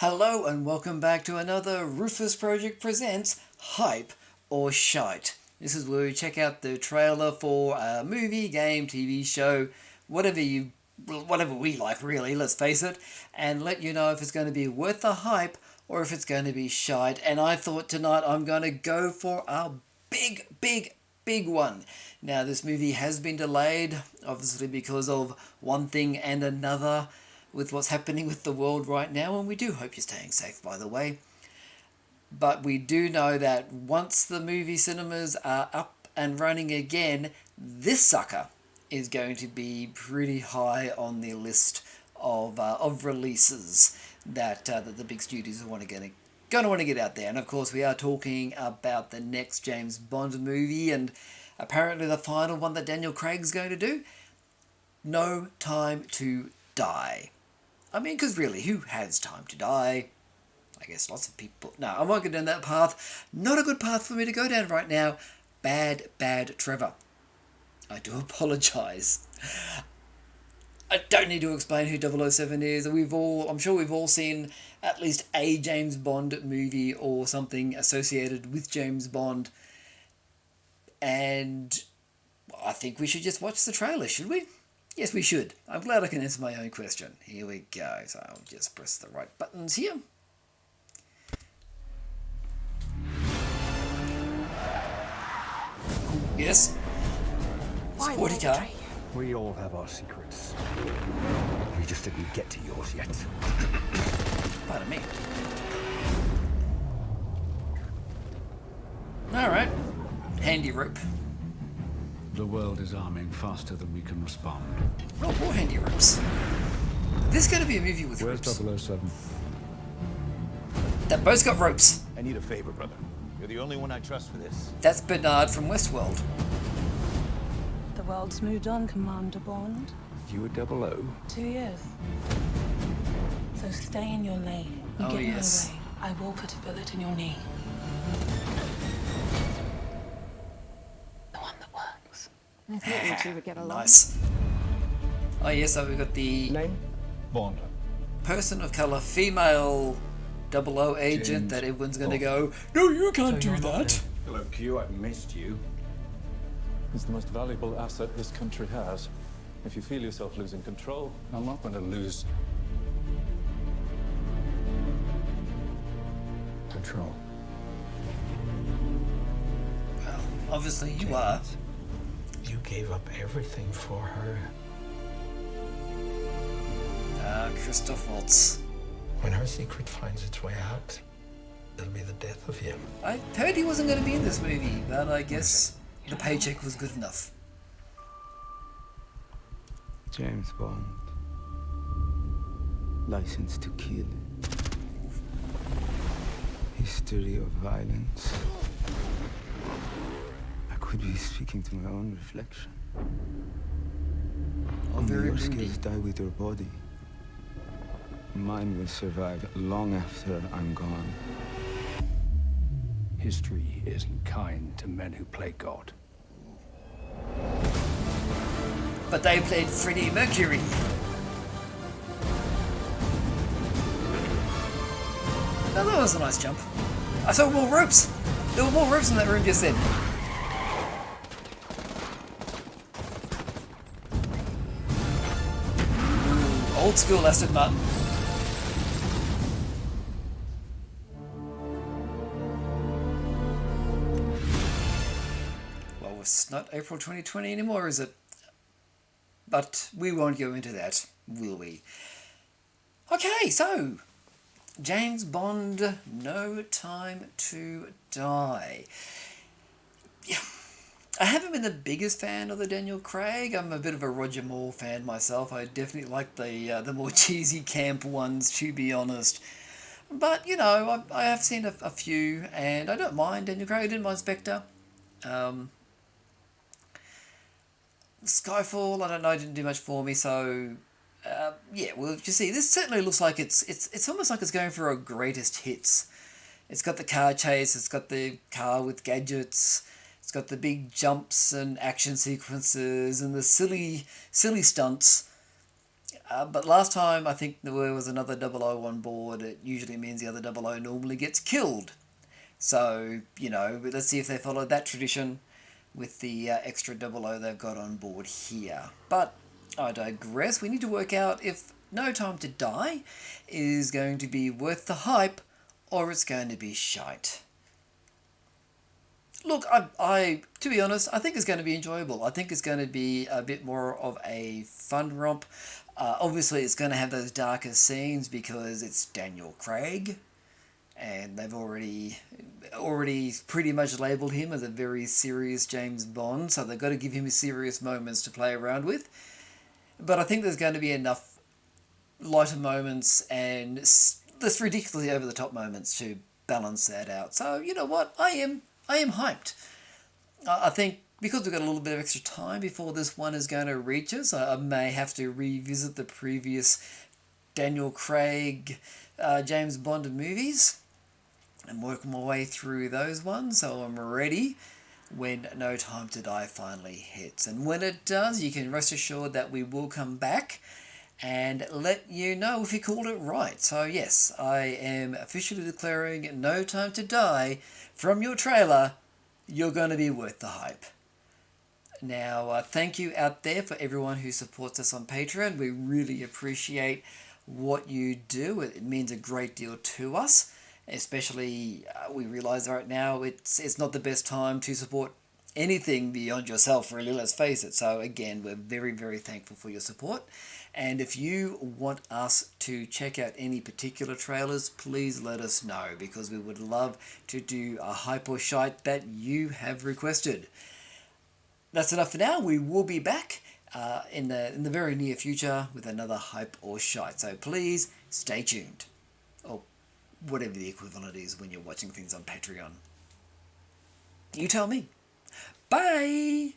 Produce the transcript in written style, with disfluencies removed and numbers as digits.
Hello and welcome back to another Rufus Project Presents Hype or Shite. This is where we check out the trailer for a movie, game, TV show, whatever we like really, let's face it, and let you know if it's going to be worth the hype or if it's going to be shite. And I thought tonight I'm going to go for a big one. Now this movie has been delayed, obviously because of one thing and another with what's happening with the world right now, and we do hope you're staying safe, by the way. But we do know that once the movie cinemas are up and running again, this sucker is going to be pretty high on the list of releases that the big studios are going to want to get out there. And of course, we are talking about the next James Bond movie, and apparently the final one that Daniel Craig's going to do. No Time to Die. I mean, because really, who has time to die? I guess lots of people. No, I'm not going down that path. Not a good path for me to go down right now. Bad Trevor. I do apologise. I don't need to explain who 007 is. I'm sure we've all seen at least a James Bond movie or something associated with James Bond. And I think we should just watch the trailer, should we? Yes, we should. I'm glad I can answer my own question. Here we go. So I'll just press the right buttons here. Yes. Sporty car. We all have our secrets. We just didn't get to yours yet. Pardon me. Alright. Handy rope. The world is arming faster than we can respond. Oh, more handy ropes. This is going to be a movie with Where's ropes. 007? That boat's got ropes. I need a favor, brother. You're the only one I trust for this. That's Bernard from Westworld. The world's moved on, Commander Bond. You were 00? 2 years. So stay in your lane. You Oh, get yes. in my way, I will put a bullet in your knee. The one that works. I thought you two would get along. Nice. Oh yes, so we've got the Name? Bond. person of colour, female 00 agent James that everyone's going to Bond. go, no, you can't do that. Hello, Q. I've missed you. It's the most valuable asset this country has. If you feel yourself losing control, I'm not going to lose control. Well, obviously you are. You gave up everything for her. Christoph Waltz. When her secret finds its way out, it'll be the death of him. I heard he wasn't going to be in this movie, but I guess the paycheck was good enough. James Bond. License to kill. History of violence. I could be speaking to my own reflection. Oh, Only very your windy. skills die with your body. Mine will survive long after I'm gone. History isn't kind to men who play God. But they played Freddie Mercury. Now that was a nice jump. I saw more ropes. There were more ropes in that room just then. Ooh, old school Aston Martin. Well, it's not April 2020 anymore, is it? But we won't go into that, will we? Okay, so James Bond, No Time to Die. Yeah, I haven't been the biggest fan of the Daniel Craig. I'm a bit of a Roger Moore fan myself. I definitely like the more cheesy camp ones, to be honest. But, you know, I have seen a few, and I don't mind Daniel Craig. I didn't mind Spectre. Skyfall, I don't know, didn't do much for me, so yeah, well, you see, this certainly looks like it's almost like it's going for a greatest hits. It's got the car chase, it's got the car with gadgets, it's got the big jumps and action sequences and the silly stunts. But last time I think there was another 00 on board. It usually means the other 00 normally gets killed. So, let's see if they follow that tradition with the extra 00 they've got on board here. But I digress. We need to work out if No Time to Die is going to be worth the hype or it's going to be shite. Look, I to be honest, I think it's going to be enjoyable. I think it's going to be a bit more of a fun romp. Obviously, it's going to have those darker scenes because it's Daniel Craig, and they've already pretty much labelled him as a very serious James Bond, so they've got to give him serious moments to play around with. But I think there's going to be enough lighter moments and this ridiculously over-the-top moments to balance that out. So, you know what? I am hyped. I think because we've got a little bit of extra time before this one is going to reach us, I may have to revisit the previous Daniel Craig, James Bond movies and work my way through those ones, so I'm ready when No Time to Die finally hits. And when it does, you can rest assured that we will come back and let you know if you called it right. So yes, I am officially declaring No Time to Die from your trailer, you're going to be worth the hype. Now, thank you out there for everyone who supports us on Patreon. We really appreciate what you do. It means a great deal to us. Especially, we realise right now it's not the best time to support anything beyond yourself, really, let's face it. So again, we're very, very thankful for your support. And if you want us to check out any particular trailers, please let us know, because we would love to do a hype or shite that you have requested. That's enough for now. We will be back in the very near future with another hype or shite. So please stay tuned. Or whatever the equivalent is when you're watching things on Patreon. You tell me. Bye!